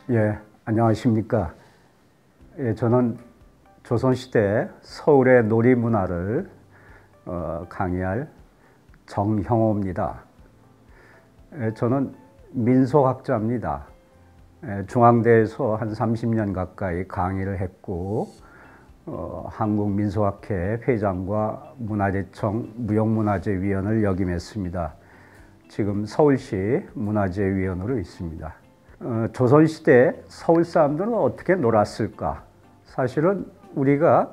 예, 안녕하십니까. 예, 저는 조선시대 서울의 놀이문화를 강의할 정형호입니다. 예, 저는 민속학자입니다. 예, 중앙대에서 한 30년 가까이 강의를 했고 한국민속학회 회장과 문화재청 무형문화재위원을 역임했습니다. 지금 서울시 문화재위원으로 있습니다. 조선시대 서울 사람들은 어떻게 놀았을까? 사실은 우리가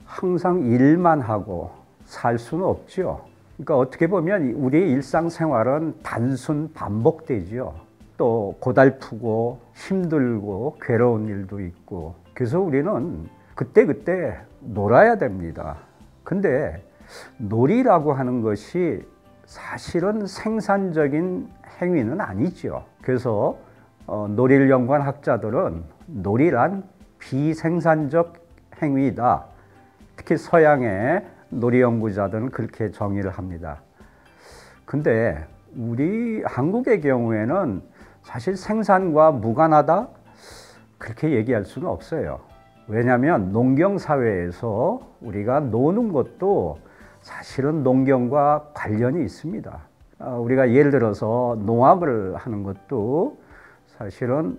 항상 일만 하고 살 수는 없죠. 그러니까 어떻게 보면 우리의 일상생활은 단순 반복되죠. 또 고달프고 힘들고 괴로운 일도 있고. 그래서 우리는 그때그때 놀아야 됩니다. 근데 놀이라고 하는 것이 사실은 생산적인 행위는 아니죠. 그래서 놀이를 연구한 학자들은 놀이란 비생산적 행위이다. 특히 서양의 놀이 연구자들은 그렇게 정의를 합니다. 근데 우리 한국의 경우에는 사실 생산과 무관하다? 그렇게 얘기할 수는 없어요. 왜냐하면 농경사회에서 우리가 노는 것도 사실은 농경과 관련이 있습니다. 우리가 예를 들어서 농악을 하는 것도 사실은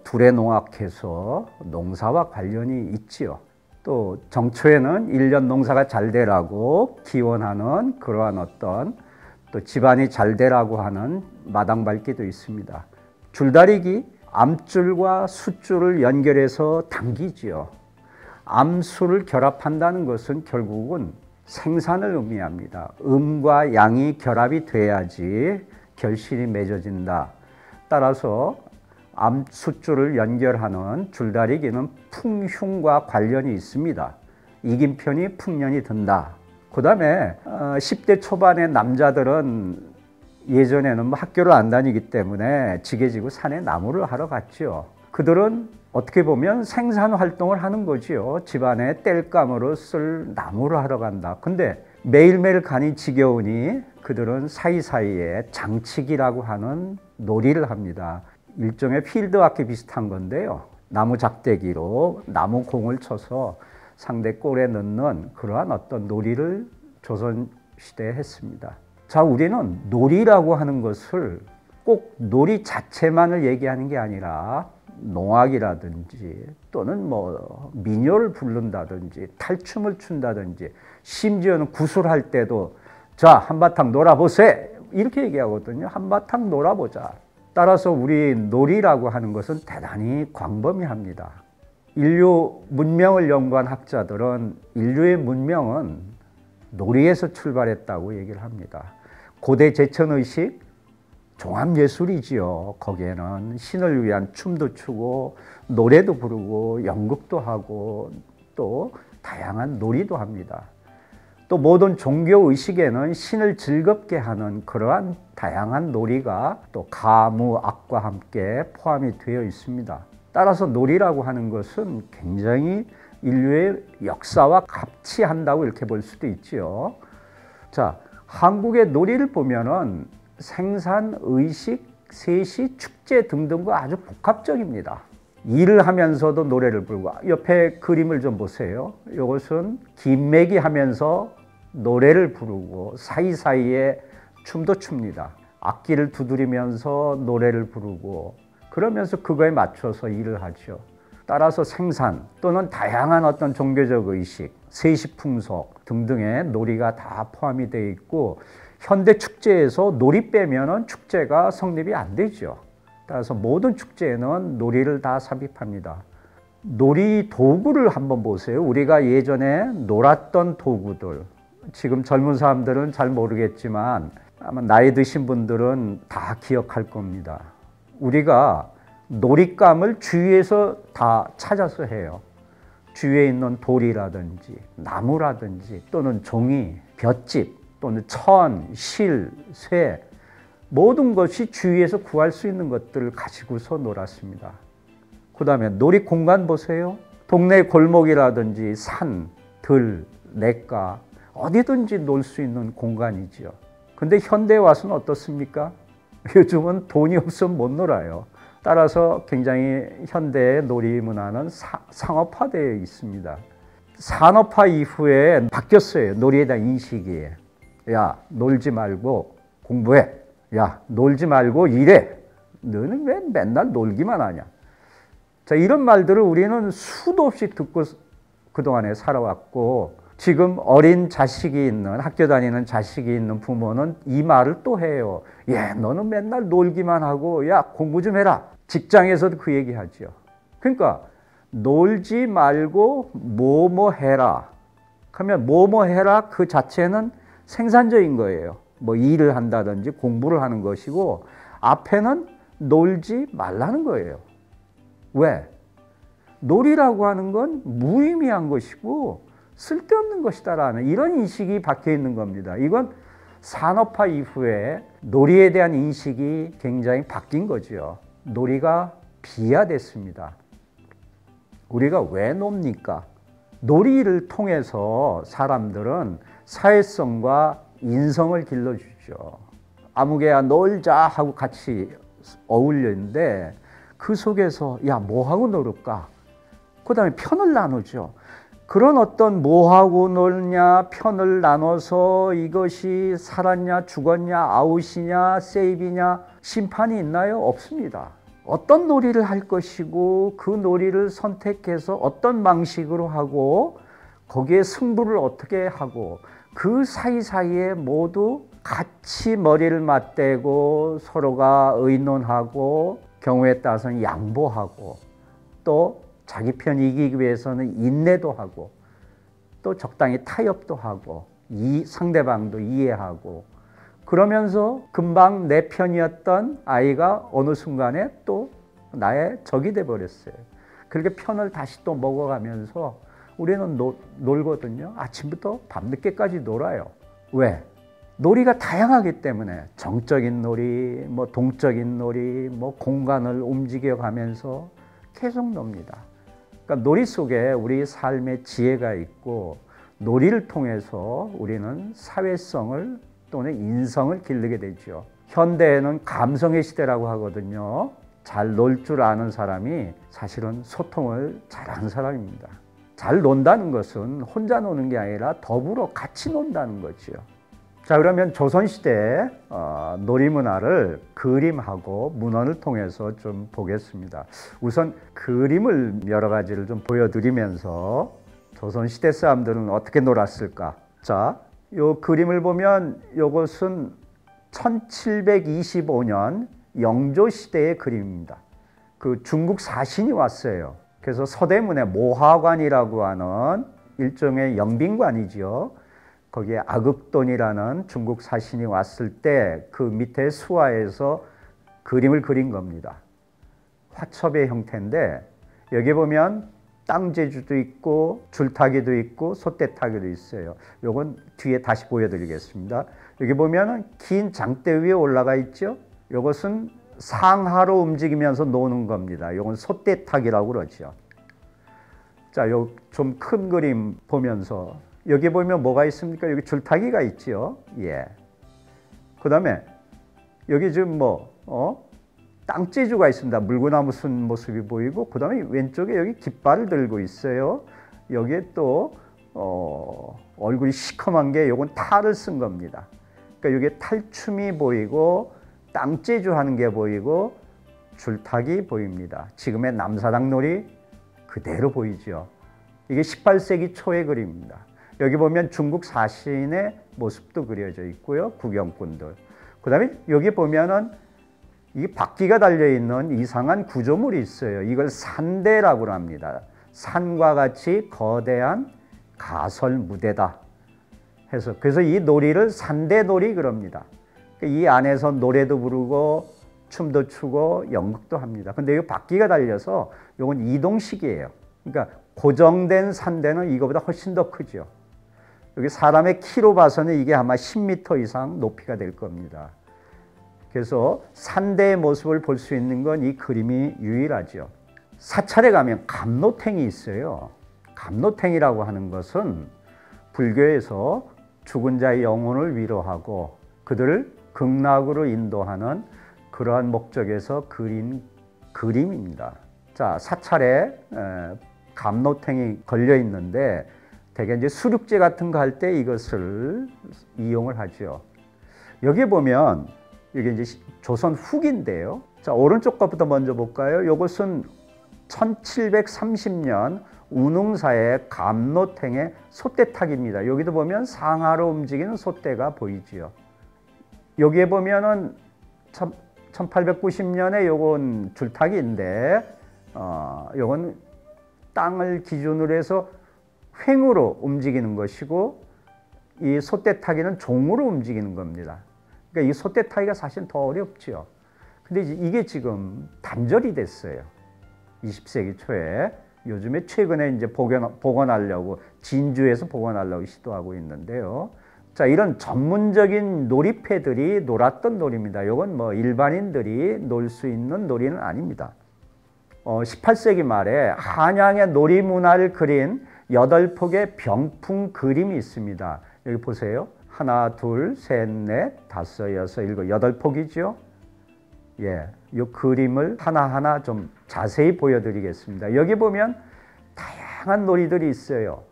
둘에 농악해서 농사와 관련이 있지요. 또 정초에는 1년 농사가 잘 되라고 기원하는 그러한 어떤 또 집안이 잘 되라고 하는 마당 밟기도 있습니다. 줄다리기, 암줄과 숫줄을 연결해서 당기지요. 암수를 결합한다는 것은 결국은 생산을 의미합니다. 음과 양이 결합이 돼야지 결실이 맺어진다. 따라서 암숫줄을 연결하는 줄다리기는 풍흉과 관련이 있습니다. 이긴 편이 풍년이 든다. 그 다음에 10대 초반의 남자들은 예전에는 학교를 안 다니기 때문에 지게 지고 산에 나무를 하러 갔죠. 그들은 어떻게 보면 생산 활동을 하는 거지요. 집안에 땔감으로 쓸 나무를 하러 간다. 근데 매일매일 가니 지겨우니 그들은 사이사이에 장치기라고 하는 놀이를 합니다. 일종의 필드와키 비슷한 건데요. 나무 작대기로 나무 공을 쳐서 상대 골에 넣는 그러한 어떤 놀이를 조선시대에 했습니다. 자, 우리는 놀이라고 하는 것을 꼭 놀이 자체만을 얘기하는 게 아니라 농악이라든지 또는 민요를 부른다든지 탈춤을 춘다든지 심지어는 구슬할 때도 자, 한바탕 놀아보세 이렇게 얘기하거든요. 한바탕 놀아보자. 따라서 우리 놀이라고 하는 것은 대단히 광범위합니다. 인류 문명을 연구한 학자들은 인류의 문명은 놀이에서 출발했다고 얘기를 합니다. 고대 제천의식 종합예술이지요. 거기에는 신을 위한 춤도 추고 노래도 부르고 연극도 하고 또 다양한 놀이도 합니다. 또 모든 종교의식에는 신을 즐겁게 하는 그러한 다양한 놀이가 또 가무, 악과 함께 포함이 되어 있습니다. 따라서 놀이라고 하는 것은 굉장히 인류의 역사와 같이한다고 이렇게 볼 수도 있지요. 자, 한국의 놀이를 보면은 생산, 의식, 세시, 축제 등등과 아주 복합적입니다. 일을 하면서도 노래를 부르고 옆에 그림을 좀 보세요. 이것은 김매기 하면서 노래를 부르고 사이사이에 춤도 춥니다. 악기를 두드리면서 노래를 부르고 그러면서 그거에 맞춰서 일을 하죠. 따라서 생산 또는 다양한 어떤 종교적 의식, 세시 풍속 등등의 놀이가 다 포함이 되어 있고 현대 축제에서 놀이 빼면은 축제가 성립이 안 되죠. 따라서 모든 축제에는 놀이를 다 삽입합니다. 놀이 도구를 한번 보세요. 우리가 예전에 놀았던 도구들. 지금 젊은 사람들은 잘 모르겠지만 아마 나이 드신 분들은 다 기억할 겁니다. 우리가 놀잇감을 주위에서 다 찾아서 해요. 주위에 있는 돌이라든지 나무라든지 또는 종이, 볏짚 또는 천, 실, 쇠 모든 것이 주위에서 구할 수 있는 것들을 가지고서 놀았습니다. 그 다음에 놀이 공간 보세요. 동네 골목이라든지 산, 들, 냇가 어디든지 놀 수 있는 공간이죠. 근데 현대에 와서는 어떻습니까? 요즘은 돈이 없으면 못 놀아요. 따라서 굉장히 현대의 놀이 문화는 상업화되어 있습니다. 산업화 이후에 바뀌었어요. 놀이에 대한 인식이. 야, 놀지 말고 공부해. 야, 놀지 말고 일해. 너는 왜 맨날 놀기만 하냐. 자, 이런 말들을 우리는 수도 없이 듣고 그동안에 살아왔고, 지금 어린 자식이 있는, 학교 다니는 자식이 있는 부모는 이 말을 또 해요. 예, 너는 맨날 놀기만 하고, 야, 공부 좀 해라. 직장에서도 그 얘기 하죠. 그러니까, 놀지 말고 뭐뭐 해라. 그러면 뭐뭐 해라 그 자체는 생산적인 거예요. 뭐 일을 한다든지 공부를 하는 것이고, 앞에는 놀지 말라는 거예요. 왜? 놀이라고 하는 건 무의미한 것이고 쓸데없는 것이다라는 이런 인식이 박혀 있는 겁니다. 이건 산업화 이후에 놀이에 대한 인식이 굉장히 바뀐 거죠. 놀이가 비하됐습니다. 우리가 왜 놉니까? 놀이를 통해서 사람들은 사회성과 인성을 길러주죠. 아무개야 놀자 하고 같이 어울리는데 그 속에서 야, 뭐하고 놀을까? 그 다음에 편을 나누죠. 그런 어떤 뭐하고 놀냐, 편을 나눠서 이것이 살았냐, 죽었냐, 아웃이냐, 세이브냐, 심판이 있나요? 없습니다. 어떤 놀이를 할 것이고 그 놀이를 선택해서 어떤 방식으로 하고 거기에 승부를 어떻게 하고 그 사이사이에 모두 같이 머리를 맞대고 서로가 의논하고 경우에 따라서는 양보하고 또 자기 편 이기기 위해서는 인내도 하고 또 적당히 타협도 하고 상대방도 이해하고 그러면서 금방 내 편이었던 아이가 어느 순간에 또 나의 적이 돼버렸어요. 그렇게 편을 다시 또 먹어가면서 우리는 놀거든요. 아침부터 밤늦게까지 놀아요. 왜? 놀이가 다양하기 때문에 정적인 놀이, 뭐 동적인 놀이, 뭐 공간을 움직여가면서 계속 놉니다. 그러니까 놀이 속에 우리 삶의 지혜가 있고 놀이를 통해서 우리는 사회성을 또는 인성을 기르게 되죠. 현대에는 감성의 시대라고 하거든요. 잘 놀 줄 아는 사람이 사실은 소통을 잘하는 사람입니다. 잘 논다는 것은 혼자 노는 게 아니라 더불어 같이 논다는 거죠. 자, 그러면 조선시대 놀이문화를 그림하고 문헌을 통해서 좀 보겠습니다. 우선 그림을 여러 가지를 좀 보여드리면서 조선시대 사람들은 어떻게 놀았을까? 자, 요 그림을 보면 이것은 1725년 영조시대의 그림입니다. 그 중국 사신이 왔어요. 그래서 서대문에 모화관이라고 하는 일종의 영빈관이지요. 거기에 아극돈이라는 중국 사신이 왔을 때 그 밑에 수화에서 그림을 그린 겁니다. 화첩의 형태인데 여기 보면 땅제주도 있고 줄타기도 있고 솥대타기도 있어요. 요건 뒤에 다시 보여드리겠습니다. 여기 보면 긴 장대 위에 올라가 있죠. 요것은 상하로 움직이면서 노는 겁니다. 요건 솥대타기라고 그러죠. 자, 요 좀 큰 그림 보면서 여기 보면 뭐가 있습니까? 여기 줄타기가 있죠. 예. 그 다음에 여기 지금 땅재주가 있습니다. 물구나무 쓴 모습이 보이고 그 다음에 왼쪽에 여기 깃발을 들고 있어요. 여기에 또 얼굴이 시커먼 게 요건 탈을 쓴 겁니다. 그러니까 여기에 탈춤이 보이고 땅재주 하는 게 보이고 줄타기 보입니다. 지금의 남사당놀이 그대로 보이죠. 이게 18세기 초의 그림입니다. 여기 보면 중국 사신의 모습도 그려져 있고요. 구경꾼들. 그 다음에 여기 보면은 이 바퀴가 달려있는 이상한 구조물이 있어요. 이걸 산대라고 합니다. 산과 같이 거대한 가설 무대다 해서 그래서 이 놀이를 산대놀이 그럽니다. 이 안에서 노래도 부르고 춤도 추고 연극도 합니다. 근데 이 바퀴가 달려서 이건 이동식이에요. 그러니까 고정된 산대는 이거보다 훨씬 더 크죠. 여기 사람의 키로 봐서는 이게 아마 10m 이상 높이가 될 겁니다. 그래서 산대의 모습을 볼 수 있는 건 이 그림이 유일하죠. 사찰에 가면 감노탱이 있어요. 감노탱이라고 하는 것은 불교에서 죽은 자의 영혼을 위로하고 그들을 극락으로 인도하는 그러한 목적에서 그린 그림입니다. 자, 사찰에 감노탱이 걸려 있는데 대개 이제 수륙제 같은 거 할 때 이것을 이용을 하죠. 여기 보면 이게 이제 조선 후기인데요. 자, 오른쪽 것부터 먼저 볼까요? 이것은 1730년 운흥사의 감노탱의 소떼탁입니다. 여기도 보면 상하로 움직이는 소떼가 보이지요. 여기에 보면은 1890년에 요건 줄타기인데 요건 땅을 기준으로 해서 횡으로 움직이는 것이고 이 소떼타기는 종으로 움직이는 겁니다. 그러니까 이 소떼타기가 사실 더 어렵죠. 근데 이게 지금 단절이 됐어요. 20세기 초에. 요즘에 최근에 이제 복원하려고 진주에서 복원하려고 시도하고 있는데요. 자, 이런 전문적인 놀이패들이 놀았던 놀이입니다. 이건 뭐 일반인들이 놀 수 있는 놀이는 아닙니다. 18세기 말에 한양의 놀이 문화를 그린 8폭의 병풍 그림이 있습니다. 여기 보세요. 하나, 둘, 셋, 넷, 다섯, 여섯, 일곱, 8폭이죠. 예, 이 그림을 하나하나 좀 자세히 보여드리겠습니다. 여기 보면 다양한 놀이들이 있어요.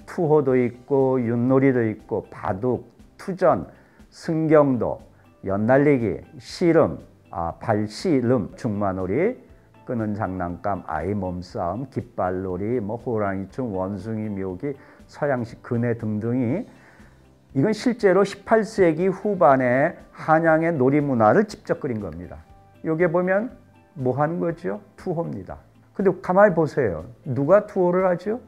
투호도 있고 윷놀이도 있고 바둑, 투전, 승경도, 연날리기, 씨름, 발씨름, 중마놀이, 끄는 장난감, 아이 몸싸움, 깃발놀이, 뭐 호랑이춤, 원숭이 묘기, 서양식 근회 등등이 이건 실제로 18세기 후반에 한양의 놀이 문화를 직접 그린 겁니다. 여기 보면 뭐 하는 거죠? 투호입니다. 근데 가만히 보세요. 누가 투호를 하죠?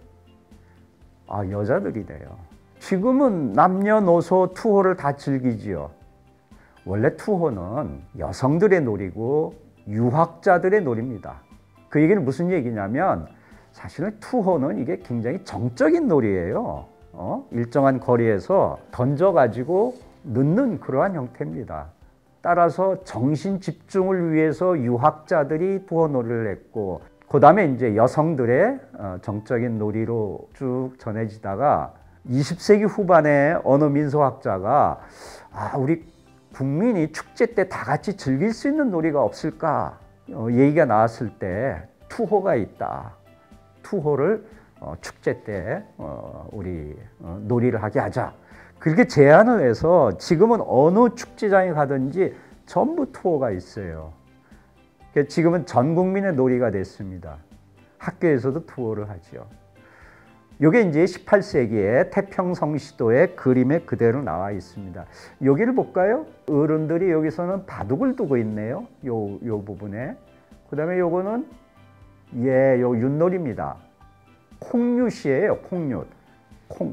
여자들이래요. 지금은 남녀노소 투호를 다 즐기지요. 원래 투호는 여성들의 놀이고 유학자들의 놀이입니다. 그 얘기는 무슨 얘기냐면 사실은 투호는 이게 굉장히 정적인 놀이예요. 일정한 거리에서 던져가지고 넣는 그러한 형태입니다. 따라서 정신 집중을 위해서 유학자들이 투호 놀이를 했고 그 다음에 이제 여성들의 정적인 놀이로 쭉 전해지다가 20세기 후반에 어느 민속학자가 우리 국민이 축제 때 다 같이 즐길 수 있는 놀이가 없을까 얘기가 나왔을 때 투호가 있다. 투호를 축제 때 우리 놀이를 하게 하자. 그렇게 제안을 해서 지금은 어느 축제장에 가든지 전부 투호가 있어요. 지금은 전 국민의 놀이가 됐습니다. 학교에서도 투호를 하죠. 이게 이제 18세기에 태평성시도의 그림에 그대로 나와 있습니다. 여기를 볼까요? 어른들이 여기서는 바둑을 두고 있네요. 요 부분에. 그 다음에 요거는 요 윷놀이입니다. 콩윷이에요. 콩윷.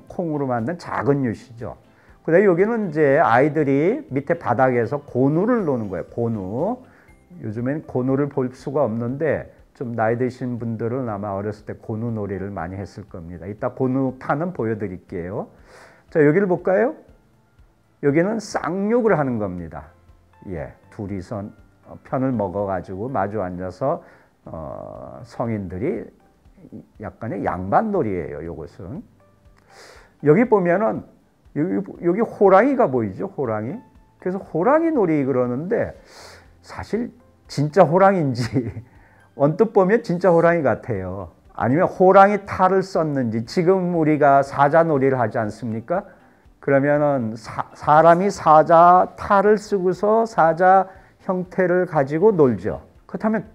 콩으로 만든 작은 윷이죠. 그 다음에 여기는 이제 아이들이 밑에 바닥에서 고누를 노는 거예요. 고누. 요즘엔 고누를 볼 수가 없는데 좀 나이 드신 분들은 아마 어렸을 때 고누 놀이를 많이 했을 겁니다. 이따 고누판은 보여드릴게요. 자, 여기를 볼까요? 여기는 쌍욕을 하는 겁니다. 예, 둘이서 편을 먹어가지고 마주 앉아서 성인들이 약간의 양반놀이예요. 요것은 여기 보면은 여기 호랑이가 보이죠? 호랑이. 그래서 호랑이 놀이 그러는데 사실 진짜 호랑이인지 언뜻 보면 진짜 호랑이 같아요. 아니면 호랑이 탈을 썼는지. 지금 우리가 사자놀이를 하지 않습니까? 그러면은 사람이 사자 탈을 쓰고서 사자 형태를 가지고 놀죠. 그렇다면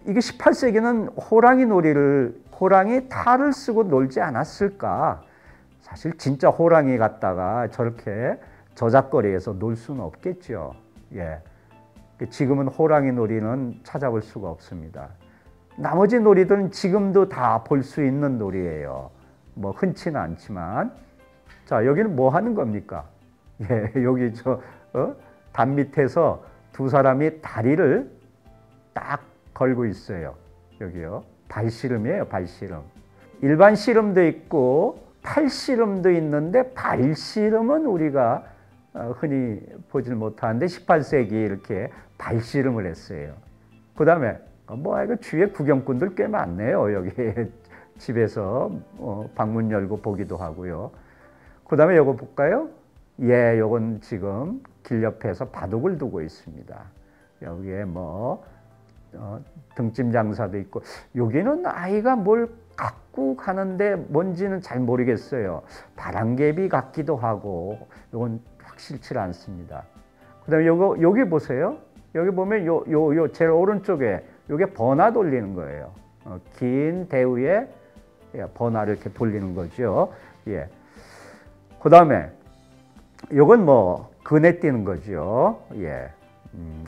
이게 18세기는 호랑이 탈을 쓰고 놀지 않았을까? 사실 진짜 호랑이 갖다가 저렇게 저작거리에서 놀 수는 없겠죠. 예. 지금은 호랑이 놀이는 찾아볼 수가 없습니다. 나머지 놀이들은 지금도 다 볼 수 있는 놀이예요. 뭐 흔치는 않지만. 자, 여기는 뭐 하는 겁니까? 예, 여기 담 밑에서 두 사람이 다리를 딱 걸고 있어요. 여기요. 발씨름이에요, 발씨름. 일반 씨름도 있고 팔씨름도 있는데 발씨름은 우리가 흔히 보질 못하는데 18세기 이렇게 발씨름을 했어요. 그 다음에 이거 주위에 구경꾼들 꽤 많네요. 여기 집에서 방문 열고 보기도 하고요. 그 다음에 요거 볼까요? 예, 요건 지금 길 옆에서 바둑을 두고 있습니다. 여기에 등짐 장사도 있고, 여기는 아이가 뭘 갖고 가는데 뭔지는 잘 모르겠어요. 바람개비 같기도 하고, 이건 확실치 않습니다. 그다음에 여기 보세요. 여기 보면 요 제일 오른쪽에 요게 버나 돌리는 거예요. 긴 대우에 버나를 이렇게 돌리는 거죠. 예. 그다음에 요건 뭐 그네 띄는 거죠. 예.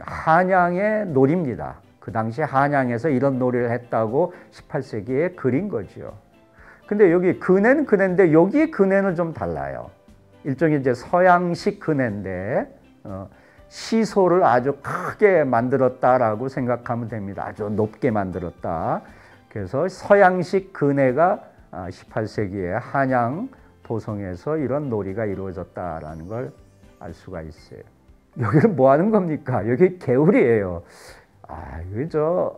한양의 놀이입니다. 그 당시 한양에서 이런 놀이를 했다고 18세기에 그린 거죠. 근데 여기 그네는 그네인데 여기 그네는 좀 달라요. 일종의 이제 서양식 그네인데 시소를 아주 크게 만들었다라고 생각하면 됩니다. 아주 높게 만들었다. 그래서 서양식 그네가 18세기에 한양 도성에서 이런 놀이가 이루어졌다라는 걸 알 수가 있어요. 여기는 뭐 하는 겁니까? 여기 개울이에요. 여기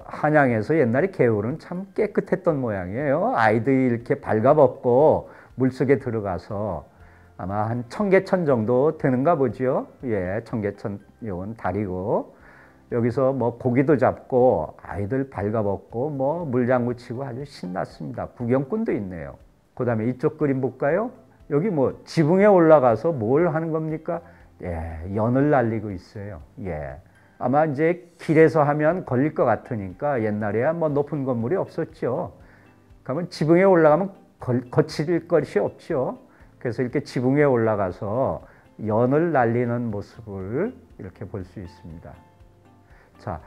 한양에서 옛날에 개울은 참 깨끗했던 모양이에요. 아이들이 이렇게 발가벗고 물속에 들어가서 아마 한 1000개천 정도 되는가 보죠. 예, 1000개천 요건 다리고, 여기서 뭐 고기도 잡고 아이들 발가벗고 뭐 물장구 치고 아주 신났습니다. 구경꾼도 있네요. 그다음에 이쪽 그림 볼까요? 여기 뭐 지붕에 올라가서 뭘 하는 겁니까? 예, 연을 날리고 있어요. 예. 아마 이제 길에서 하면 걸릴 것 같으니까, 옛날에야 뭐 높은 건물이 없었죠. 그러면 지붕에 올라가면 거칠 것이 없죠. 그래서 이렇게 지붕에 올라가서 연을 날리는 모습을 이렇게 볼 수 있습니다. 자,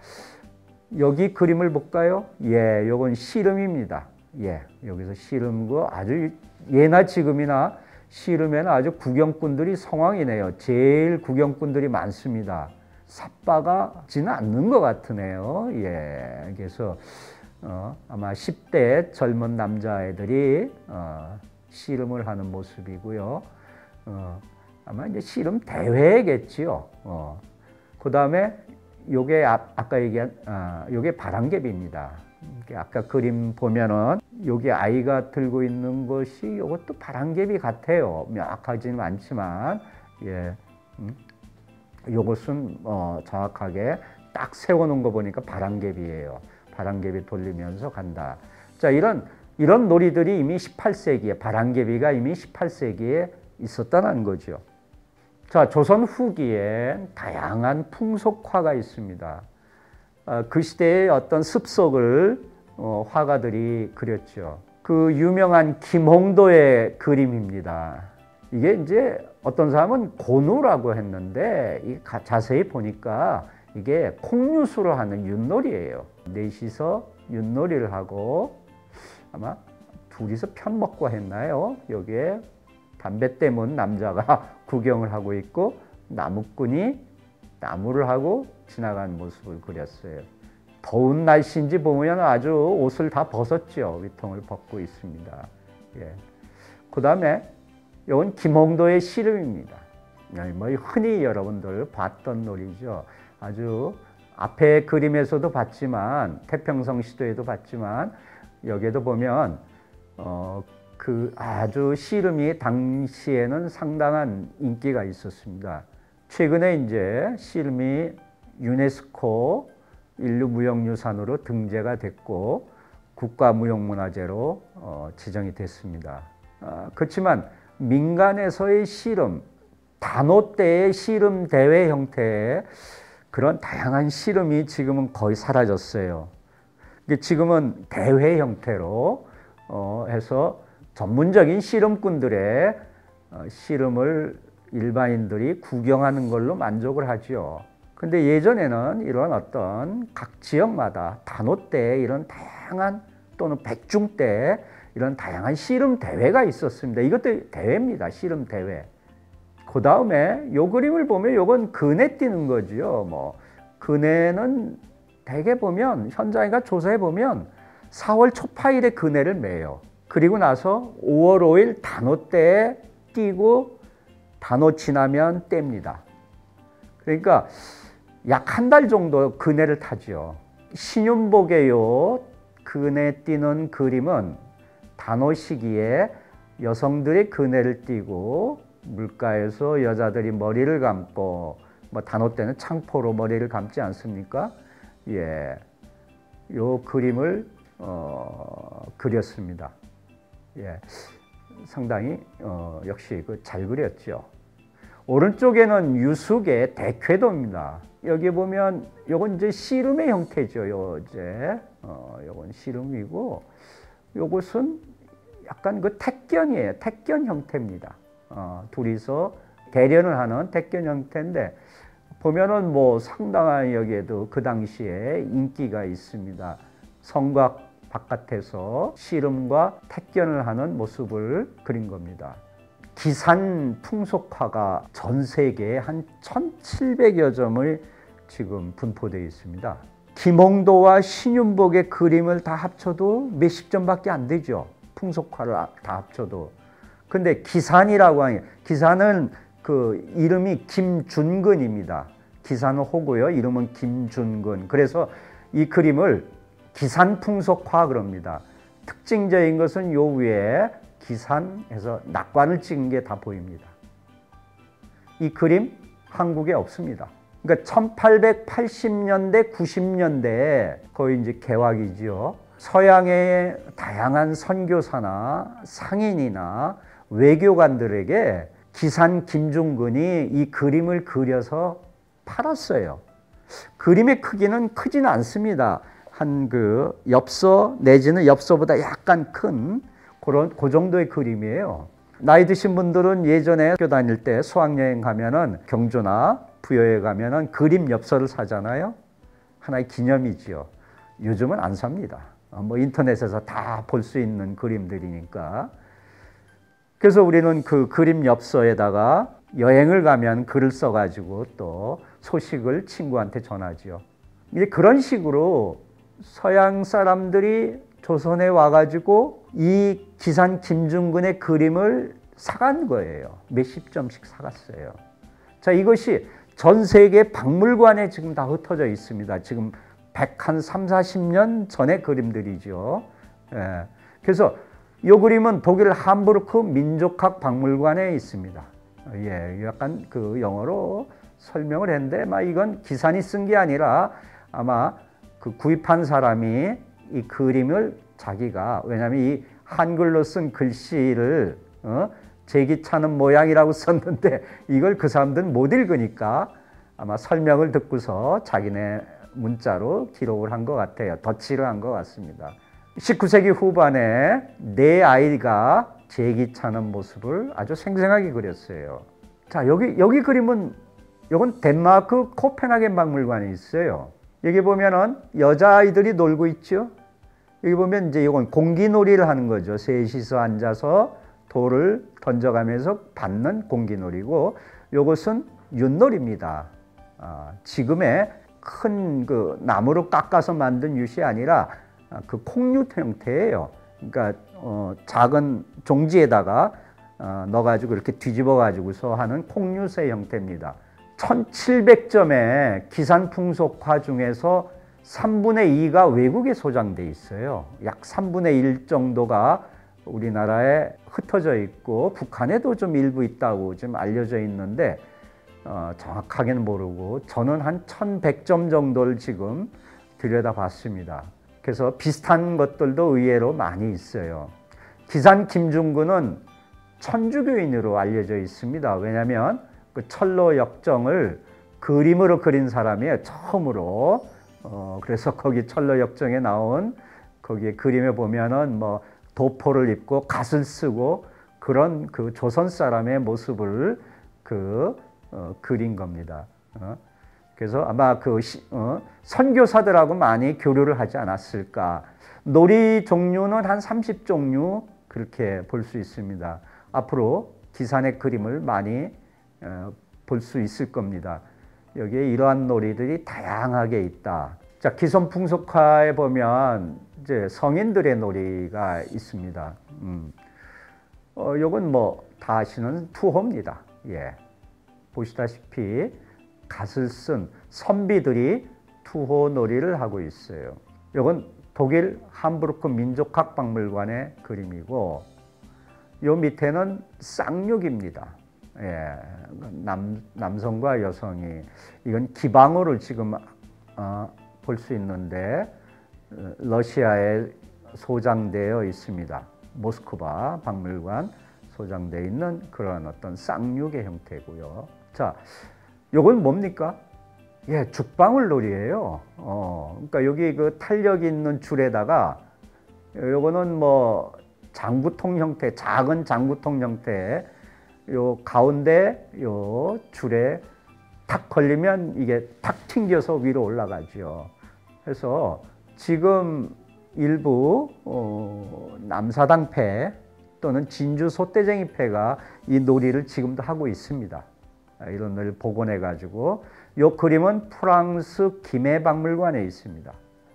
여기 그림을 볼까요? 예, 요건 씨름입니다. 예, 여기서 씨름고 아주 예나 지금이나 씨름에는 아주 구경꾼들이 성황이네요. 제일 구경꾼들이 많습니다. 삿바가지는 않는 것 같으네요. 예, 그래서 아마 10대 젊은 남자애들이 씨름을 하는 모습이고요. 아마 이제 씨름 대회겠지요. 그 다음에 요게 아까 얘기한 요게 바람개비입니다. 아까 그림 보면은 여기 아이가 들고 있는 것이 이것도 바람개비 같아요. 명확하지는 않지만, 예, 이것은 정확하게 딱 세워놓은 거 보니까 바람개비예요. 바람개비 돌리면서 간다. 자, 이런 놀이들이 이미 18세기에, 바람개비가 이미 18세기에 있었다는 거죠. 자, 조선 후기에 다양한 풍속화가 있습니다. 그 시대의 어떤 습속을 화가들이 그렸죠. 그 유명한 김홍도의 그림입니다. 이게 이제 어떤 사람은 고누라고 했는데, 자세히 보니까 이게 콩류수로 하는 윷놀이예요. 넷이서 윷놀이를 하고 아마 둘이서 편먹고 했나요? 여기에 담배 때문 남자가 구경을 하고 있고, 나무꾼이 나무를 하고 지나가는 모습을 그렸어요. 더운 날씨인지 보면 아주 옷을 다 벗었죠. 위통을 벗고 있습니다. 예. 그 다음에 이건 김홍도의 씨름입니다. 뭐 흔히 여러분들 봤던 놀이죠. 아주 앞에 그림에서도 봤지만, 태평성 시대에도 봤지만, 여기에도 보면 그 아주 씨름이 당시에는 상당한 인기가 있었습니다. 최근에 이제 씨름이 유네스코 인류무형유산으로 등재가 됐고 국가무형문화재로 지정이 됐습니다. 그렇지만 민간에서의 씨름, 단오 때의 씨름 대회 형태의 그런 다양한 씨름이 지금은 거의 사라졌어요. 지금은 대회 형태로 해서 전문적인 씨름꾼들의 씨름을 일반인들이 구경하는 걸로 만족을 하죠. 근데 예전에는 이런 어떤 각 지역마다 단오 때 이런 다양한, 또는 백중 때 이런 다양한 씨름 대회가 있었습니다. 이것도 대회입니다. 씨름 대회. 그 다음에 요 그림을 보면 요건 그네 띄는 거죠. 뭐 그네는 대개 보면, 현장이가 조사해 보면 4월 초파일에 그네를 매요. 그리고 나서 5월 5일 단오 때에 띄고 단오 지나면 뗍니다. 그러니까 약 한 달 정도 그네를 타죠. 신윤복의 요 그네 띄는 그림은 단오 시기에 여성들이 그네를 띄고 물가에서 여자들이 머리를 감고, 뭐 단오 때는 창포로 머리를 감지 않습니까? 예. 요 그림을 그렸습니다. 예, 상당히 역시 잘 그렸죠. 오른쪽에는 유숙의 대쾌도입니다. 여기 보면 요건 이제 씨름의 형태죠. 요건 씨름이고 요것은 약간 택견이에요. 택견 형태입니다. 둘이서 대련을 하는 택견 형태인데 보면은 뭐 상당한 여기에도 그 당시에 인기가 있습니다. 성곽 바깥에서 씨름과 택견을 하는 모습을 그린 겁니다. 기산 풍속화가 전 세계에 한 1700여 점을 지금 분포되어 있습니다. 김홍도와 신윤복의 그림을 다 합쳐도 몇십 점밖에 안 되죠. 풍속화를 다 합쳐도. 근데 기산이라고 하니, 기산은 그 이름이 김준근입니다. 기산은 호고요. 이름은 김준근. 그래서 이 그림을 기산풍속화 그럽니다. 특징적인 것은 요 위에 기산에서 낙관을 찍은 게 다 보입니다. 이 그림 한국에 없습니다. 그러니까 1880년대, 90년대에 거의 이제 개화기지요. 서양의 다양한 선교사나 상인이나 외교관들에게 기산 김중근이 이 그림을 그려서 팔았어요. 그림의 크기는 크지는 않습니다. 한 그 엽서 내지는 엽서보다 약간 큰 그 정도의 그림이에요. 나이 드신 분들은 예전에 학교 다닐 때 수학여행 가면은 경조나 부여에 가면은 그림 엽서를 사잖아요. 하나의 기념이지요. 요즘은 안 삽니다. 뭐 인터넷에서 다 볼 수 있는 그림들이니까. 그래서 우리는 그 그림 엽서에다가 여행을 가면 글을 써가지고 또 소식을 친구한테 전하죠. 이제 그런 식으로 서양 사람들이 조선에 와가지고 이 기산 김중근의 그림을 사간 거예요. 몇십 점씩 사갔어요. 자, 이것이 전 세계 박물관에 지금 다 흩어져 있습니다. 지금 130-40년 전의 그림들이죠. 예. 그래서 이 그림은 독일 함부르크 민족학 박물관에 있습니다. 예, 약간 그 영어로 설명을 했는데, 이건 기산이 쓴 게 아니라 아마 그 구입한 사람이 이 그림을 자기가, 왜냐하면 이 한글로 쓴 글씨를 제기차는 모양이라고 썼는데 이걸 그 사람들은 못 읽으니까 아마 설명을 듣고서 자기네 문자로 기록을 한 것 같아요. 덧칠을 한 것 같습니다. 19세기 후반에 네 아이가 제기차는 모습을 아주 생생하게 그렸어요. 자, 여기 그림은, 이건 덴마크 코펜하겐 박물관에 있어요. 여기 보면은 여자아이들이 놀고 있죠. 여기 보면 이제 이건 공기놀이를 하는 거죠. 셋이서 앉아서 돌을 던져가면서 받는 공기놀이고, 이것은 윷놀이입니다. 지금의 큰 그 나무로 깎아서 만든 윷이 아니라 그 콩윷 형태예요. 그러니까 작은 종지에다가 넣어가지고 이렇게 뒤집어가지고서 하는 콩윷의 형태입니다. 1700점의 기산풍속화 중에서 3분의 2가 외국에 소장돼 있어요. 약 3분의 1 정도가 우리나라에 흩어져 있고 북한에도 좀 일부 있다고 좀 알려져 있는데 정확하게는 모르고, 저는 한 1100점 정도를 지금 들여다봤습니다. 그래서 비슷한 것들도 의외로 많이 있어요. 기산 김중근은 천주교인으로 알려져 있습니다. 왜냐하면 그 철로 역정을 그림으로 그린 사람이에요. 처음으로. 그래서 거기 철로 역정에 나온 거기에 그림에 보면은 뭐 도포를 입고 갓을 쓰고 그런 그 조선 사람의 모습을 그린 겁니다. 그래서 아마 선교사들하고 많이 교류를 하지 않았을까. 놀이 종류는 한 30종류 그렇게 볼 수 있습니다. 앞으로 기산의 그림을 많이 볼 수 있을 겁니다. 여기에 이러한 놀이들이 다양하게 있다. 자, 기손풍속화에 보면 이제 성인들의 놀이가 있습니다. 요건 뭐 다 아시는 투호입니다. 예. 보시다시피 갓을 쓴 선비들이 투호 놀이를 하고 있어요. 이건 독일 함부르크 민족학 박물관의 그림이고, 요 밑에는 쌍육입니다. 예, 남성과 여성이, 이건 기방어를 지금 볼 수 있는데 러시아에 소장되어 있습니다. 모스크바 박물관 소장되어 있는 그런 어떤 쌍육의 형태고요. 자, 요건 뭡니까? 예, 죽방울놀이예요. 그러니까 여기 그 탄력 있는 줄에다가 요거는 뭐 장구통 형태, 작은 장구통 형태, 요 가운데 요 줄에 탁 걸리면 이게 탁 튕겨서 위로 올라가죠. 그래서 지금 일부 남사당패 또는 진주 소떼쟁이패가 이 놀이를 지금도 하고 있습니다. 이런 걸 복원해 가지고 이 그림은 프랑스 김해박물관에 있습니다.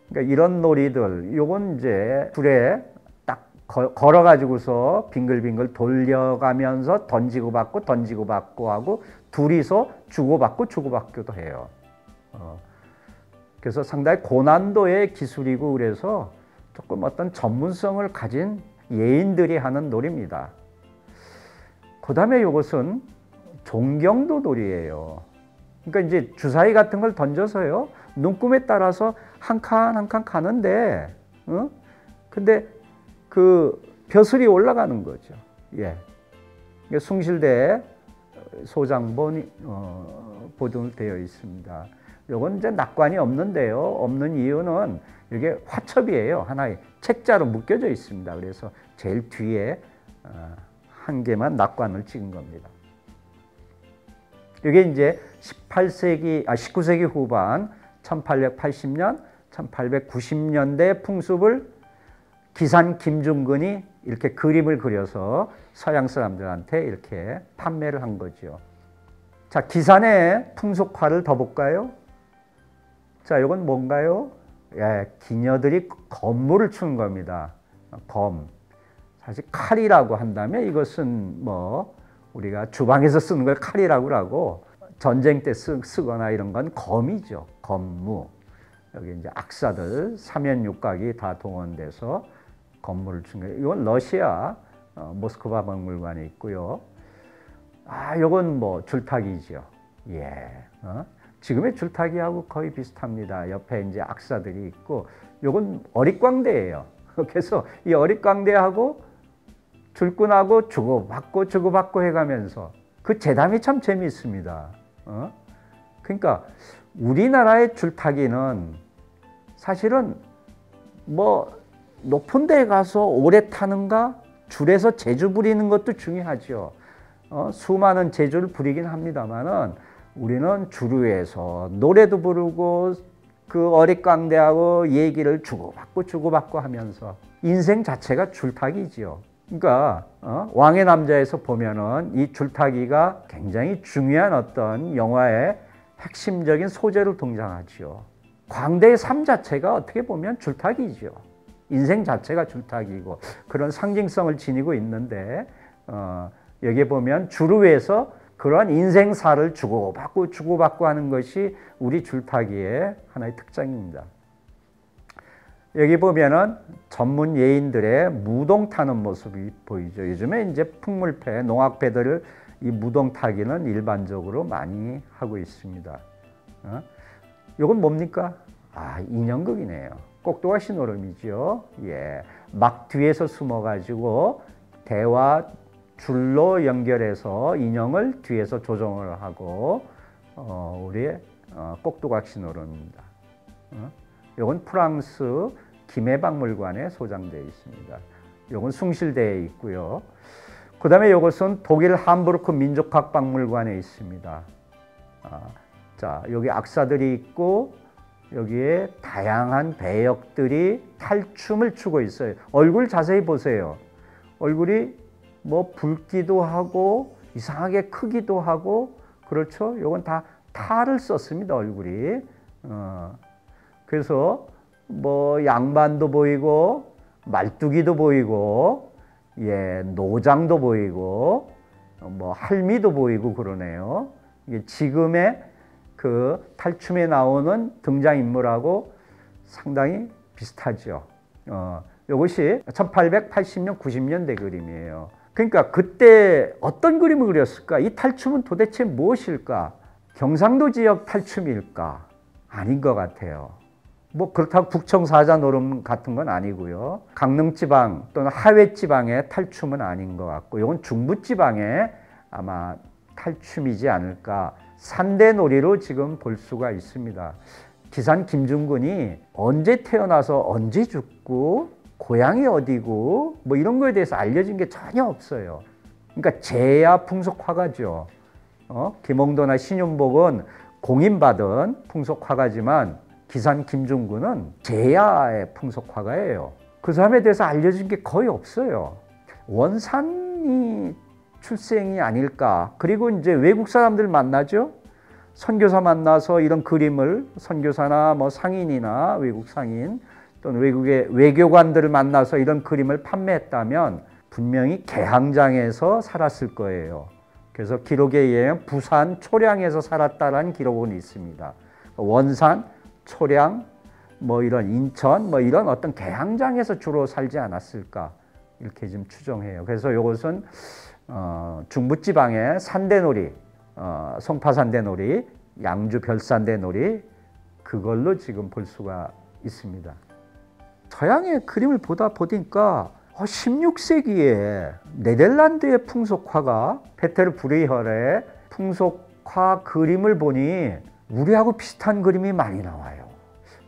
그러니까 이런 놀이들, 요건 이제 줄에 딱 걸어 가지고서 빙글빙글 돌려가면서 던지고 받고 하고 둘이서 주고받고 주고받기도 해요. 그래서 상당히 고난도의 기술이고 그래서 조금 어떤 전문성을 가진 예인들이 하는 놀이입니다. 그 다음에 이것은 종경도 놀이예요. 그러니까 이제 주사위 같은 걸 던져서요, 눈금에 따라서 한 칸 한 칸 가는데, 근데 그 벼슬이 올라가는 거죠. 예. 숭실대 소장본 보존되어 있습니다. 요건 이제 낙관이 없는데요. 없는 이유는 이게 화첩이에요. 하나의 책자로 묶여져 있습니다. 그래서 제일 뒤에 한 개만 낙관을 찍은 겁니다. 이게 이제 19세기 후반 1880년, 1890년대 풍습을 기산 김중근이 이렇게 그림을 그려서 서양 사람들한테 이렇게 판매를 한 거죠. 자, 기산의 풍속화를 더 볼까요? 자, 이건 뭔가요? 예, 기녀들이 검무를 추는 겁니다. 검. 사실 칼이라고 한다면 이것은 뭐 우리가 주방에서 쓰는 걸 칼이라고 하고 전쟁 때 쓰거나 이런 건 검이죠. 검무. 여기 이제 악사들, 삼연육각이 다 동원돼서 검무를 추는 거예요. 이건 러시아 모스크바 박물관에 있고요. 이건 뭐 줄타기죠. 예. 지금의 줄타기하고 거의 비슷합니다. 옆에 이제 악사들이 있고, 요건 어릿광대예요. 그래서 이 어릿광대하고 줄꾼하고 주고받고 해가면서 그 재담이 참 재미있습니다. 그러니까 우리나라의 줄타기는 사실은 뭐 높은 데에 가서 오래 타는가, 줄에서 재주 부리는 것도 중요하죠. 수많은 재주를 부리긴 합니다만은 우리는 줄 위에서 노래도 부르고 그 어릿광대하고 얘기를 주고받고 하면서 인생 자체가 줄타기지요. 그러니까 왕의 남자에서 보면은 이 줄타기가 굉장히 중요한 어떤 영화의 핵심적인 소재로 등장하지요. 광대의 삶 자체가 어떻게 보면 줄타기죠. 인생 자체가 줄타기고 그런 상징성을 지니고 있는데 여기 보면 줄 위에서 그러한 인생사를 주고받고 하는 것이 우리 줄타기의 하나의 특징입니다. 여기 보면은 전문 예인들의 무동 타는 모습이 보이죠. 요즘에 이제 풍물패, 농악패들을 이 무동 타기는 일반적으로 많이 하고 있습니다. 이건 뭡니까? 인형극이네요. 꼭두각시 노름이죠. 예, 막 뒤에서 숨어가지고 대화 줄로 연결해서 인형을 뒤에서 조정을 하고 우리의 꼭두각시 노름입니다. 이건 프랑스 김해박물관에 소장되어 있습니다. 이건 숭실대에 있고요. 그 다음에 이것은 독일 함부르크 민족학박물관에 있습니다. 자, 여기 악사들이 있고 여기에 다양한 배역들이 탈춤을 추고 있어요. 얼굴 자세히 보세요. 얼굴이 뭐 붉기도 하고 이상하게 크기도 하고 그렇죠. 이건 다 탈을 썼습니다. 얼굴이. 그래서 뭐 양반도 보이고 말뚝이도 보이고 예, 노장도 보이고 뭐 할미도 보이고 그러네요. 이게 지금의 그 탈춤에 나오는 등장인물하고 상당히 비슷하죠. 이것이 1880년, 90년대 그림이에요. 그러니까 그때 어떤 그림을 그렸을까? 이 탈춤은 도대체 무엇일까? 경상도 지역 탈춤일까? 아닌 것 같아요. 뭐 그렇다고 북청사자 노름 같은 건 아니고요. 강릉지방 또는 하회지방의 탈춤은 아닌 것 같고 이건 중부지방의 아마 탈춤이지 않을까. 산대놀이로 지금 볼 수가 있습니다. 기산 김중근이 언제 태어나서 언제 죽고 고향이 어디고 뭐 이런 거에 대해서 알려진 게 전혀 없어요. 그러니까 제야 풍속화가죠. 김홍도나 신윤복은 공인받은 풍속화가지만 기산 김중근은 제야의 풍속화가예요. 그 사람에 대해서 알려진 게 거의 없어요. 원산이 출생이 아닐까. 그리고 이제 외국 사람들 만나죠. 선교사 만나서 이런 그림을 선교사나 뭐 상인이나 외국 상인 또는 외국의 외교관들을 만나서 이런 그림을 판매했다면 분명히 개항장에서 살았을 거예요. 그래서 기록에 의하면 부산 초량에서 살았다라는 기록은 있습니다. 원산, 초량, 뭐 이런 인천, 뭐 이런 어떤 개항장에서 주로 살지 않았을까 이렇게 좀 추정해요. 그래서 이것은 중부지방의 산대놀이, 송파산대놀이, 양주 별산대놀이 그걸로 지금 볼 수가 있습니다. 서양의 그림을 보니까 16세기에 네덜란드의 풍속화가 페테르 브레이헬의 풍속화 그림을 보니 우리하고 비슷한 그림이 많이 나와요.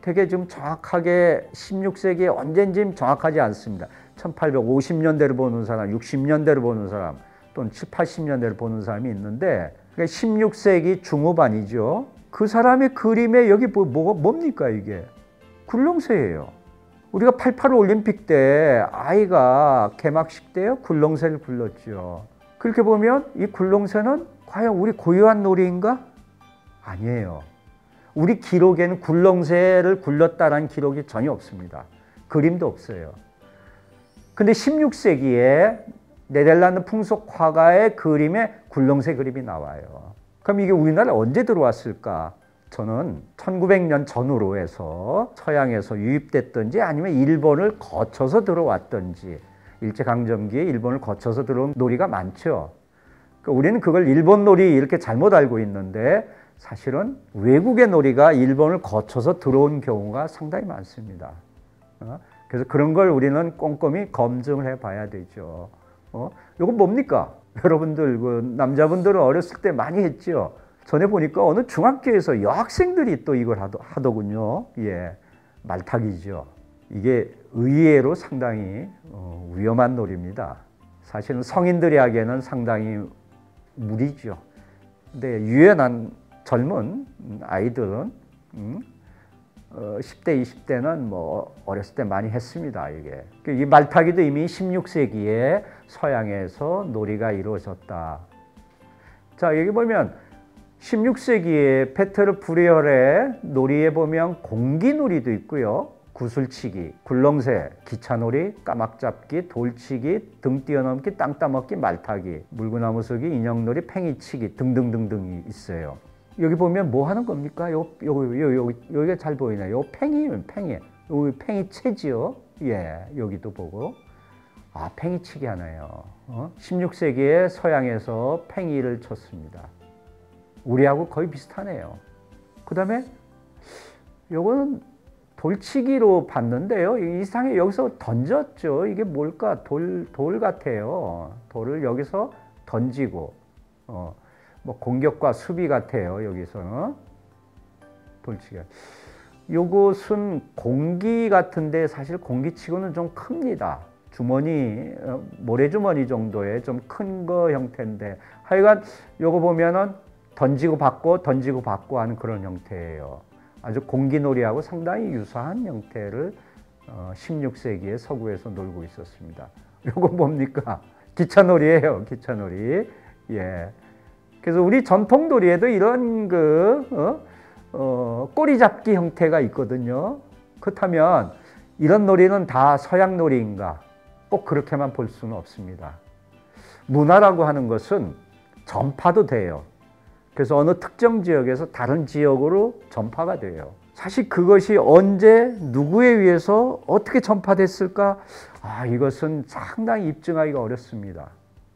되게 좀 정확하게 16세기에 언젠지 정확하지 않습니다. 1850년대를 보는 사람, 60년대를 보는 사람 또는 7, 80년대를 보는 사람이 있는데 16세기 중후반이죠. 그 사람의 그림에 여기 뭡니까 이게? 굴렁쇠예요. 우리가 88 올림픽 때 아이가 개막식 때요 굴렁쇠를 굴렀죠. 그렇게 보면 이 굴렁쇠는 과연 우리 고유한 놀이인가? 아니에요. 우리 기록에는 굴렁쇠를 굴렀다는 기록이 전혀 없습니다. 그림도 없어요. 근데 16세기에 네덜란드 풍속화가의 그림에 굴렁쇠 그림이 나와요. 그럼 이게 우리나라에 언제 들어왔을까? 저는 1900년 전후로 해서 서양에서 유입됐든지 아니면 일본을 거쳐서 들어왔든지 일제강점기에 일본을 거쳐서 들어온 놀이가 많죠. 그러니까 우리는 그걸 일본 놀이 이렇게 잘못 알고 있는데 사실은 외국의 놀이가 일본을 거쳐서 들어온 경우가 상당히 많습니다. 그래서 그런 걸 우리는 꼼꼼히 검증을 해봐야 되죠. 이건 뭡니까? 여러분들, 남자분들은 어렸을 때 많이 했죠. 전에 보니까 어느 중학교에서 여학생들이 또 이걸 하더군요. 예, 말타기죠. 이게 의외로 상당히 위험한 놀이입니다. 사실은 성인들이 하기에는 상당히 무리죠. 근데 유연한 젊은 아이들은 10대, 20대는 뭐 어렸을 때 많이 했습니다. 이게 이 말타기도 이미 16세기에 서양에서 놀이가 이루어졌다. 자, 여기 보면 16세기에 페테르 브레이헬의 놀이에 보면 공기놀이도 있고요. 구슬치기, 굴렁쇠, 기차놀이, 까막잡기, 돌치기, 등 뛰어넘기, 땅 따먹기, 말타기, 물구나무 서기, 인형놀이, 팽이치기 등등등등이 있어요. 여기 보면 뭐 하는 겁니까? 여기가 잘 보이네. 요 팽이. 여기 팽이채지요. 예, 여기도 보고. 아, 팽이치기 하네요. 16세기에 서양에서 팽이를 쳤습니다. 우리하고 거의 비슷하네요. 그 다음에 요거는 돌치기로 봤는데요. 이상하게 여기서 던졌죠. 이게 뭘까? 돌 같아요. 돌을 여기서 던지고, 뭐 공격과 수비 같아요. 여기서는 돌치기. 요것은 공기 같은데 사실 공기치고는 좀 큽니다. 주머니, 모래주머니 정도의 좀 큰 거 형태인데 하여간 요거 보면은 던지고 받고 하는 그런 형태예요. 아주 공기놀이하고 상당히 유사한 형태를 16세기에 서구에서 놀고 있었습니다. 요거 뭡니까? 기차놀이예요. 기차놀이. 예. 그래서 우리 전통놀이에도 이런 꼬리잡기 형태가 있거든요. 그렇다면 이런 놀이는 다 서양 놀이인가? 꼭 그렇게만 볼 수는 없습니다. 문화라고 하는 것은 전파도 돼요. 그래서 어느 특정 지역에서 다른 지역으로 전파가 돼요. 사실 그것이 언제 누구에 의해서 어떻게 전파됐을까? 이것은 상당히 입증하기가 어렵습니다.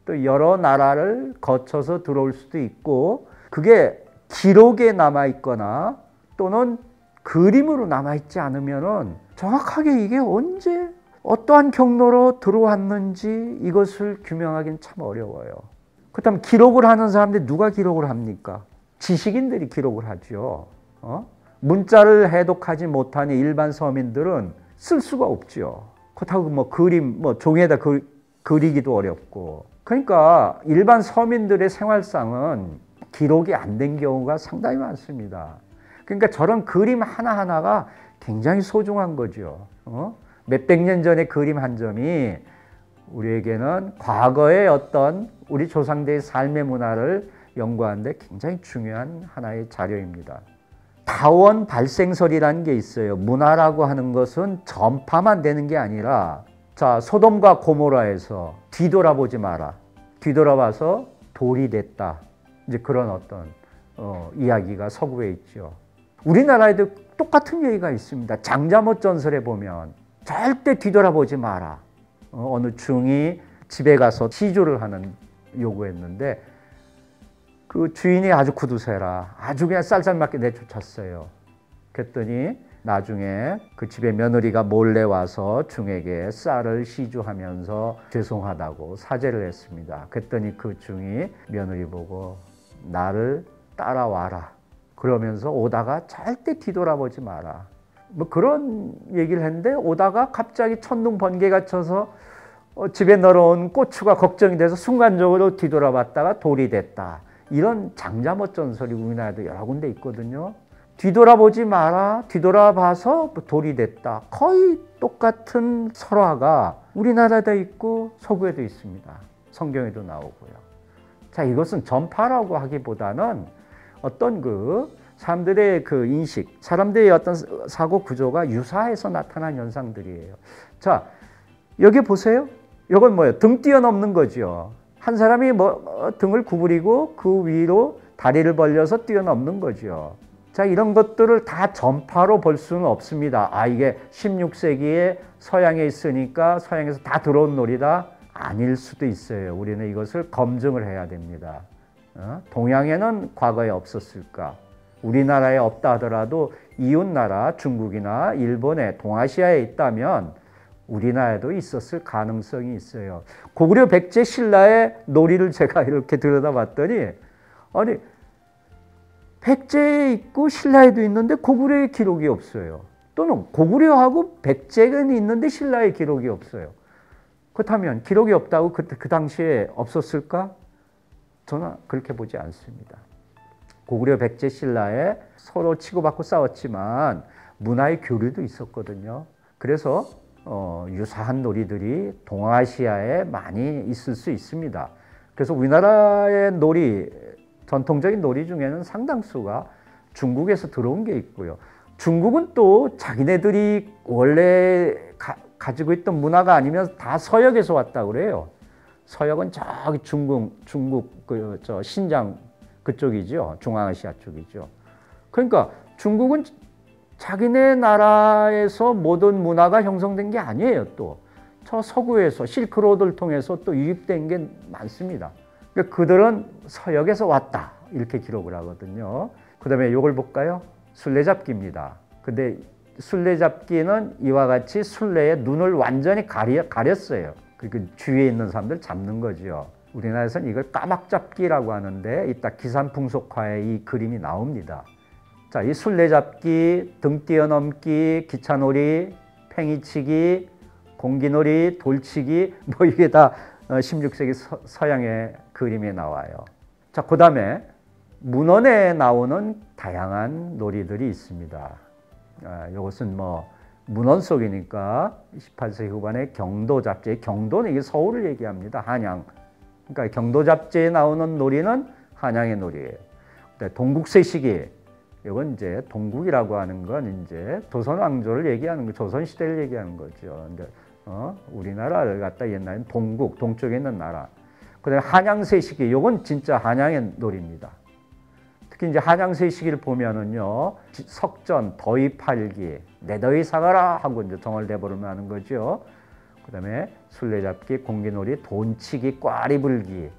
또 여러 나라를 거쳐서 들어올 수도 있고 그게 기록에 남아 있거나 또는 그림으로 남아있지 않으면은 정확하게 이게 언제 어떠한 경로로 들어왔는지 이것을 규명하기는 참 어려워요. 그렇다면 기록을 하는 사람들이 누가 기록을 합니까? 지식인들이 기록을 하죠. 문자를 해독하지 못하니 일반 서민들은 쓸 수가 없죠. 그렇다고 뭐 그림, 뭐 종이에다 그리기도 어렵고. 그러니까 일반 서민들의 생활상은 기록이 안 된 경우가 상당히 많습니다. 그러니까 저런 그림 하나하나가 굉장히 소중한 거죠. 몇백 년 전의 그림 한 점이 우리에게는 과거의 어떤 우리 조상들의 삶의 문화를 연구하는데 굉장히 중요한 하나의 자료입니다. 다원 발생설이라는 게 있어요. 문화라고 하는 것은 전파만 되는 게 아니라, 자, 소돔과 고모라에서 뒤돌아보지 마라. 뒤돌아봐서 돌이 됐다. 이제 그런 어떤 이야기가 서구에 있죠. 우리나라에도 똑같은 얘기가 있습니다. 장자못 전설에 보면 절대 뒤돌아보지 마라. 어느 중이 집에 가서 시주를 하는 요구했는데 그 주인이 아주 구두쇠라 아주 그냥 쌀쌀맞게 내쫓았어요. 그랬더니 나중에 그 집에 며느리가 몰래 와서 중에게 쌀을 시주하면서 죄송하다고 사죄를 했습니다. 그랬더니 그 중이 며느리 보고 나를 따라와라. 그러면서 오다가 절대 뒤돌아보지 마라. 뭐 그런 얘기를 했는데 오다가 갑자기 천둥 번개가 쳐서 집에 널어온 고추가 걱정이 돼서 순간적으로 뒤돌아봤다가 돌이 됐다. 이런 장자못 전설이 우리나라에도 여러 군데 있거든요. 뒤돌아보지 마라. 뒤돌아봐서 돌이 됐다. 거의 똑같은 설화가 우리나라에도 있고 서구에도 있습니다. 성경에도 나오고요. 자, 이것은 전파라고 하기보다는 어떤 사람들의 그 인식, 사람들의 어떤 사고 구조가 유사해서 나타난 현상들이에요. 자, 여기 보세요. 이건 뭐예요? 등 뛰어넘는 거죠. 한 사람이 등을 구부리고 그 위로 다리를 벌려서 뛰어넘는 거죠. 자, 이런 것들을 다 전파로 볼 수는 없습니다. 아, 이게 16세기에 서양에 있으니까 서양에서 다 들어온 놀이다? 아닐 수도 있어요. 우리는 이것을 검증을 해야 됩니다. 동양에는 과거에 없었을까? 우리나라에 없다 하더라도 이웃나라 중국이나 일본에 동아시아에 있다면 우리나라에도 있었을 가능성이 있어요. 고구려 백제 신라의 놀이를 제가 이렇게 들여다봤더니 아니 백제에 있고 신라에도 있는데 고구려의 기록이 없어요. 또는 고구려하고 백제는 있는데 신라의 기록이 없어요. 그렇다면 기록이 없다고 그 당시에 없었을까? 저는 그렇게 보지 않습니다. 고구려 백제 신라에 서로 치고받고 싸웠지만 문화의 교류도 있었거든요. 그래서 유사한 놀이들이 동아시아에 많이 있을 수 있습니다. 그래서 우리나라의 놀이, 전통적인 놀이 중에는 상당수가 중국에서 들어온 게 있고요. 중국은 또 자기네들이 원래 가지고 있던 문화가 아니면 다 서역에서 왔다고 그래요. 서역은 저기 중국 신장 그쪽이죠. 중앙아시아 쪽이죠. 그러니까 중국은 자기네 나라에서 모든 문화가 형성된 게 아니에요. 또 저 서구에서 실크로드를 통해서 또 유입된 게 많습니다. 그러니까 그들은 서역에서 왔다 이렇게 기록을 하거든요. 그 다음에 이걸 볼까요? 술래잡기입니다. 근데 술래잡기는 이와 같이 술래의 눈을 완전히 가렸어요. 그 주위에 있는 사람들 잡는 거죠. 우리나라에서는 이걸 까막잡기라고 하는데 이따 기산풍속화에 이 그림이 나옵니다. 자, 이 술래잡기, 등 뛰어넘기, 기차놀이, 팽이치기, 공기놀이, 돌치기 뭐 이게 다 16세기 서양의 그림에 나와요. 자, 그 다음에 문헌에 나오는 다양한 놀이들이 있습니다. 이것은 문헌 속이니까 18세기 후반에 경도잡지, 경도는 이게 서울을 얘기합니다. 한양. 그러니까 경도잡지에 나오는 놀이는 한양의 놀이예요. 동국세시기, 이건 이제 동국이라고 하는 건 이제 조선 왕조를 얘기하는 거, 조선 시대를 얘기하는 거죠. 근데 우리나라를 갖다 옛날엔 동국, 동쪽에 있는 나라. 그다음에 한양세시기, 이건 진짜 한양의 놀이입니다. 특히 이제 한양세시기를 보면은요, 석전, 더위팔기, 내더위 사가라 하고 이제 정월대보름 하는 거죠. 그다음에 술래잡기, 공기놀이, 돈치기, 꽈리불기,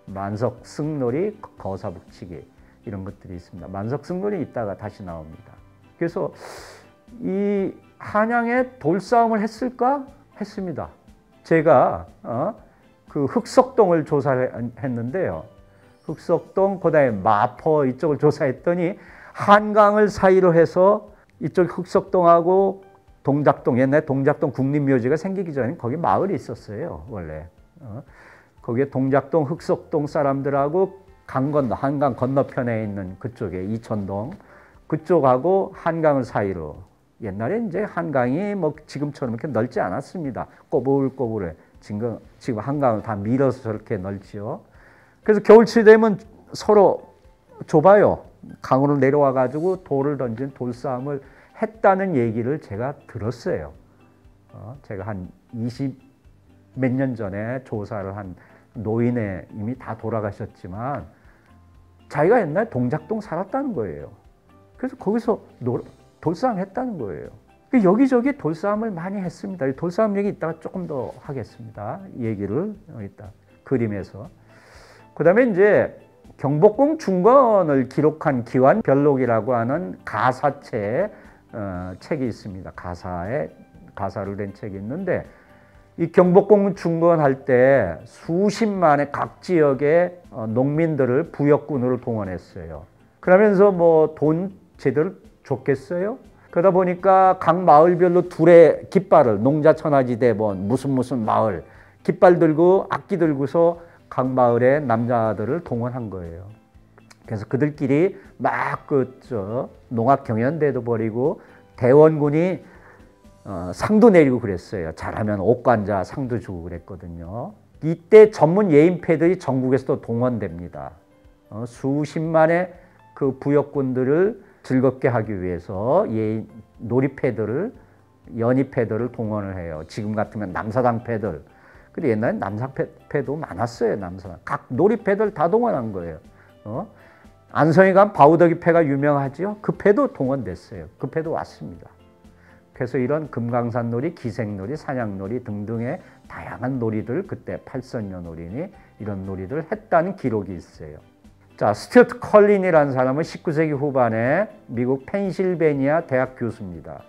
만석승놀이, 거사북치기 이런 것들이 있습니다. 만석승놀이 이따가 다시 나옵니다. 그래서 이 한양에 돌싸움을 했을까? 했습니다. 제가 그 흑석동을 조사했는데요. 흑석동, 그다음에 마포 이쪽을 조사했더니 한강을 사이로 해서 이쪽 흑석동하고 동작동, 옛날 동작동 국립묘지가 생기기 전에 거기 마을이 있었어요, 원래. 거기에 동작동, 흑석동 사람들하고 한강 건너편에 있는 그쪽에 이천동, 그쪽하고 한강을 사이로. 옛날에 이제 한강이 뭐 지금처럼 이렇게 넓지 않았습니다. 꼬불꼬불해. 지금 한강을 다 밀어서 저렇게 넓지요. 그래서 겨울철이 되면 서로 좁아요. 강으로 내려와 가지고 돌을 던진 돌싸움을 했다는 얘기를 제가 들었어요. 제가 한 20 몇 년 전에 조사를 한 노인에 이미 다 돌아가셨지만 자기가 옛날 동작동 살았다는 거예요. 그래서 거기서 돌싸움 했다는 거예요. 여기저기 돌싸움을 많이 했습니다. 돌싸움 얘기 이따가 조금 더 하겠습니다. 얘기를 이따 그림에서. 그 다음에 이제 경복궁 중건을 기록한 기완별록이라고 하는 가사체 책이 있습니다. 가사로 된 책이 있는데 이 경복궁 중건할 때 수십만의 각 지역의 농민들을 부역군으로 동원했어요. 그러면서 뭐 돈 제대로 줬겠어요? 그러다 보니까 각 마을별로 둘의 깃발을 농자천하지대 무슨 마을 깃발 들고 악기 들고서 각 마을의 남자들을 동원한 거예요. 그래서 그들끼리 막 농악 경연대도 벌이고 대원군이 상도 내리고 그랬어요. 잘하면 옥관자 상도 주고 그랬거든요. 이때 전문 예인패들이 전국에서도 동원됩니다. 수십만의 그 부역군들을 즐겁게 하기 위해서 놀이패들을 연희패들을 동원을 해요. 지금 같으면 남사당패들. 그리고 옛날에 남사패도 많았어요. 남사당. 각 놀이패들 다 동원한 거예요. 안성에 가면 바우더기패가 유명하죠. 그 패도 동원됐어요. 그 패도 왔습니다. 그래서 이런 금강산놀이, 기생놀이, 사냥놀이 등등의 다양한 놀이들, 그때 팔선녀 놀이니 이런 놀이들 했다는 기록이 있어요. 자, 스튜어트 컬린이라는 사람은 19세기 후반에 미국 펜실베니아 대학 교수입니다.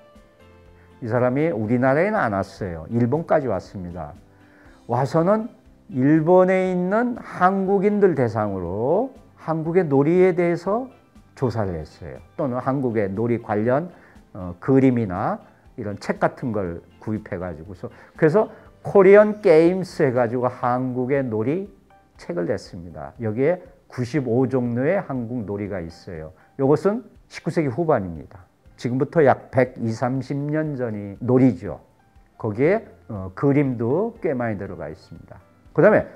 이 사람이 우리나라에는 안 왔어요. 일본까지 왔습니다. 와서는 일본에 있는 한국인들 대상으로 한국의 놀이에 대해서 조사를 했어요. 또는 한국의 놀이 관련 그림이나 이런 책 같은 걸 구입해가지고서 그래서 코리안 게임스 해가지고 한국의 놀이 책을 냈습니다. 여기에 95종류의 한국 놀이가 있어요. 이것은 19세기 후반입니다. 지금부터 약 120, 30년 전이 놀이죠. 거기에 그림도 꽤 많이 들어가 있습니다. 그 다음에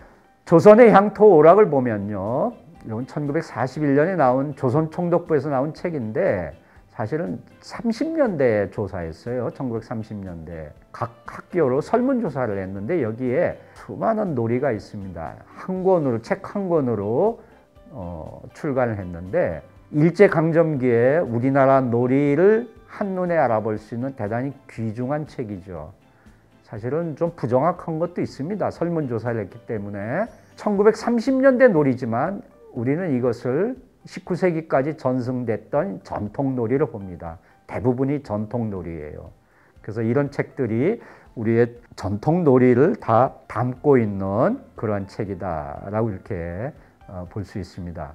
조선의 향토 오락을 보면요. 이건 1941년에 나온 조선총독부에서 나온 책인데 사실은 30년대에 조사했어요. 1930년대. 각 학교로 설문조사를 했는데 여기에 수많은 놀이가 있습니다. 한 권으로, 책 한 권으로 출간을 했는데 일제강점기에 우리나라 놀이를 한눈에 알아볼 수 있는 대단히 귀중한 책이죠. 사실은 좀 부정확한 것도 있습니다. 설문조사를 했기 때문에 1930년대 놀이지만 우리는 이것을 19세기까지 전승됐던 전통놀이로 봅니다. 대부분이 전통놀이예요. 그래서 이런 책들이 우리의 전통놀이를 다 담고 있는 그런 책이다라고 이렇게 볼 수 있습니다.